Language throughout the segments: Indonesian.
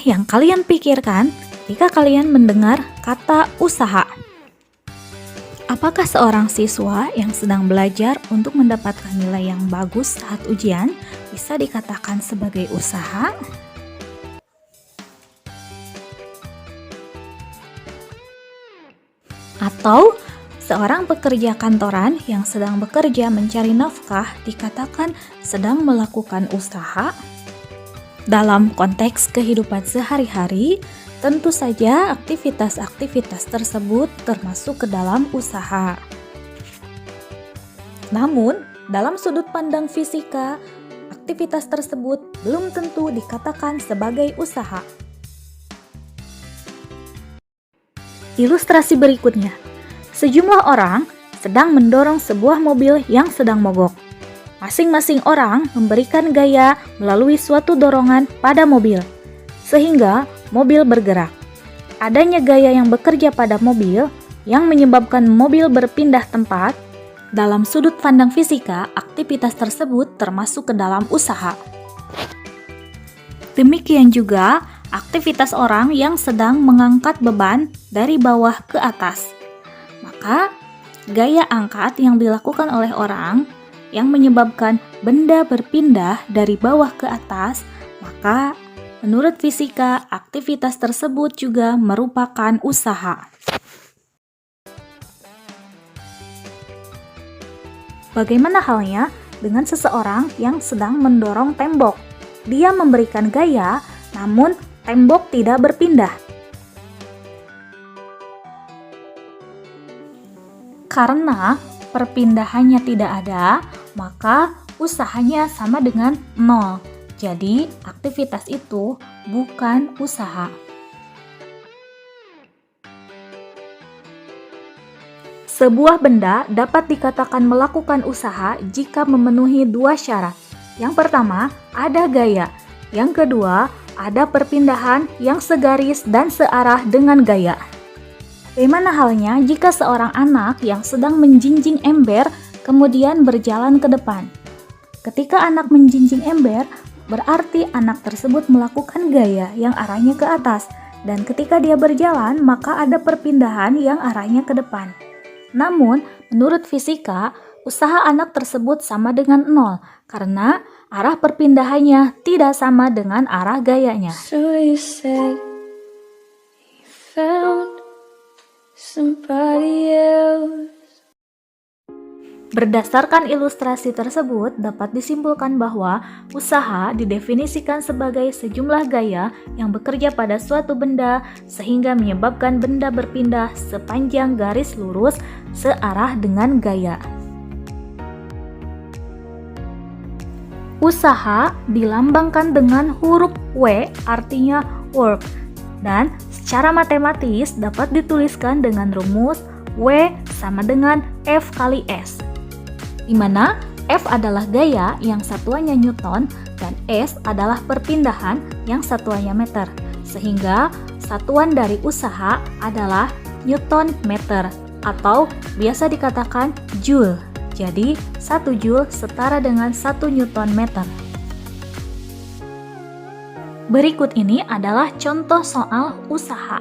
yang kalian pikirkan ketika kalian mendengar kata usaha? Apakah seorang siswa yang sedang belajar untuk mendapatkan nilai yang bagus saat ujian bisa dikatakan sebagai usaha? Atau seorang pekerja kantoran yang sedang bekerja mencari nafkah dikatakan sedang melakukan usaha? Dalam konteks kehidupan sehari-hari, tentu saja aktivitas-aktivitas tersebut termasuk ke dalam usaha. Namun, dalam sudut pandang fisika, aktivitas tersebut belum tentu dikatakan sebagai usaha. Ilustrasi berikutnya, sejumlah orang sedang mendorong sebuah mobil yang sedang mogok. Masing-masing orang memberikan gaya melalui suatu dorongan pada mobil, sehingga mobil bergerak. Adanya gaya yang bekerja pada mobil yang menyebabkan mobil berpindah tempat. Dalam sudut pandang fisika, aktivitas tersebut termasuk ke dalam usaha. Demikian juga aktivitas orang yang sedang mengangkat beban dari bawah ke atas. Maka, gaya angkat yang dilakukan oleh orang yang menyebabkan benda berpindah dari bawah ke atas, maka menurut fisika, aktivitas tersebut juga merupakan usaha. Bagaimana halnya dengan seseorang yang sedang mendorong tembok? Dia memberikan gaya, namun tembok tidak berpindah. Karena perpindahannya tidak ada, maka usahanya sama dengan 0. Jadi, aktivitas itu bukan usaha. Sebuah benda dapat dikatakan melakukan usaha jika memenuhi dua syarat. Yang pertama, ada gaya. Yang kedua, ada perpindahan yang segaris dan searah dengan gaya. Bagaimana halnya jika seorang anak yang sedang menjinjing ember kemudian berjalan ke depan? Ketika anak menjinjing ember, berarti anak tersebut melakukan gaya yang arahnya ke atas, dan ketika dia berjalan, maka ada perpindahan yang arahnya ke depan. Namun, menurut fisika, usaha anak tersebut sama dengan 0, karena arah perpindahannya tidak sama dengan arah gayanya. So you said you found somebody else. Berdasarkan ilustrasi tersebut, dapat disimpulkan bahwa usaha didefinisikan sebagai sejumlah gaya yang bekerja pada suatu benda sehingga menyebabkan benda berpindah sepanjang garis lurus searah dengan gaya. Usaha dilambangkan dengan huruf W, artinya work, dan secara matematis dapat dituliskan dengan rumus W sama dengan F kali S, di mana F adalah gaya yang satuannya Newton dan S adalah perpindahan yang satuannya meter, sehingga satuan dari usaha adalah Newton meter atau biasa dikatakan Joule. Jadi 1 Joule setara dengan 1 Newton meter. Berikut ini adalah contoh soal usaha.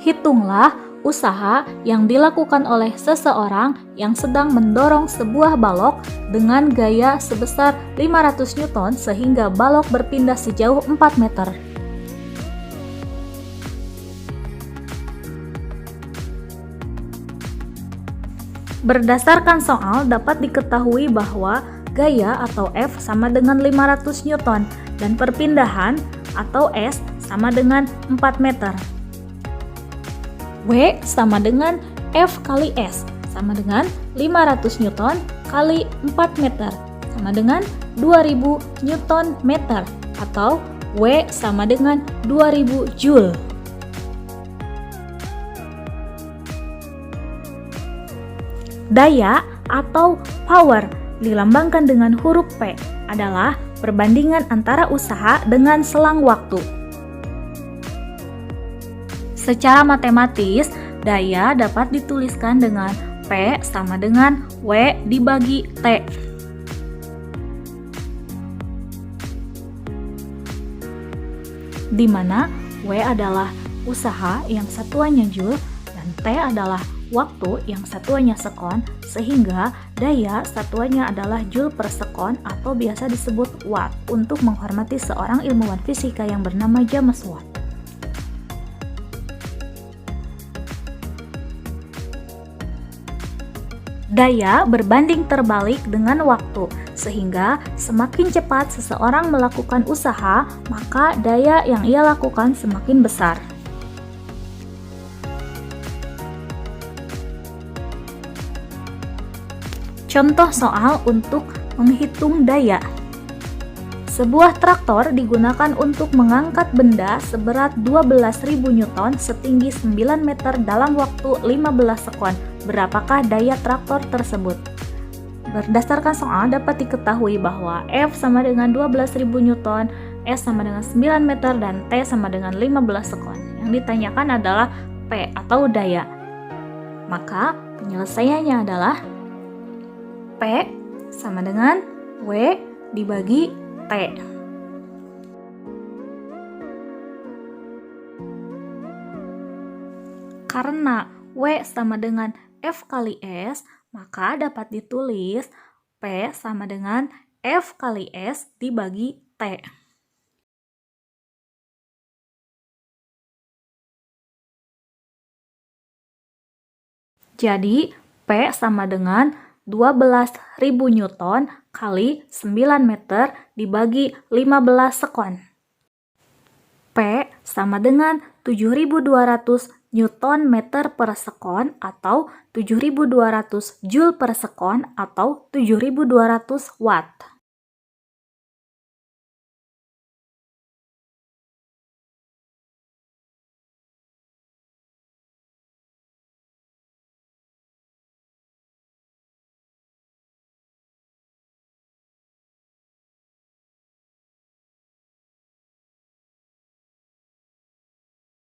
Hitunglah usaha yang dilakukan oleh seseorang yang sedang mendorong sebuah balok dengan gaya sebesar 500 Newton sehingga balok berpindah sejauh 4 meter. Berdasarkan soal dapat diketahui bahwa gaya atau F sama dengan 500 Newton dan perpindahan atau S sama dengan 4 meter. W sama dengan F kali S sama dengan 500 Newton kali 4 meter sama dengan 2000 Newton meter atau W sama dengan 2000 Joule. Daya atau power dilambangkan dengan huruf P adalah perbandingan antara usaha dengan selang waktu. Secara matematis, daya dapat dituliskan dengan P sama dengan W dibagi T. di mana W adalah usaha yang satuannya Joule dan T adalah waktu yang satuannya sekon, sehingga daya satuannya adalah Joule per sekon atau biasa disebut Watt untuk menghormati seorang ilmuwan fisika yang bernama James Watt. Daya berbanding terbalik dengan waktu, sehingga semakin cepat seseorang melakukan usaha, maka daya yang ia lakukan semakin besar. Contoh soal untuk menghitung daya. Sebuah traktor digunakan untuk mengangkat benda seberat 12.000 Newton setinggi 9 meter dalam waktu 15 sekon. Berapakah daya traktor tersebut? Berdasarkan soal dapat diketahui bahwa F sama dengan 12.000 Newton, S sama dengan 9 meter, dan T sama dengan 15 sekon. Yang ditanyakan adalah P atau daya. Maka penyelesaiannya adalah P sama dengan W dibagi T. Karena W sama dengan F kali S, maka dapat ditulis P sama dengan F kali S dibagi T. Jadi, P sama dengan 12.000 Newton kali 9 meter dibagi 15 sekon. P sama dengan 7.200 Newton meter per sekon atau 7.200 Joule per sekon atau 7.200 Watt.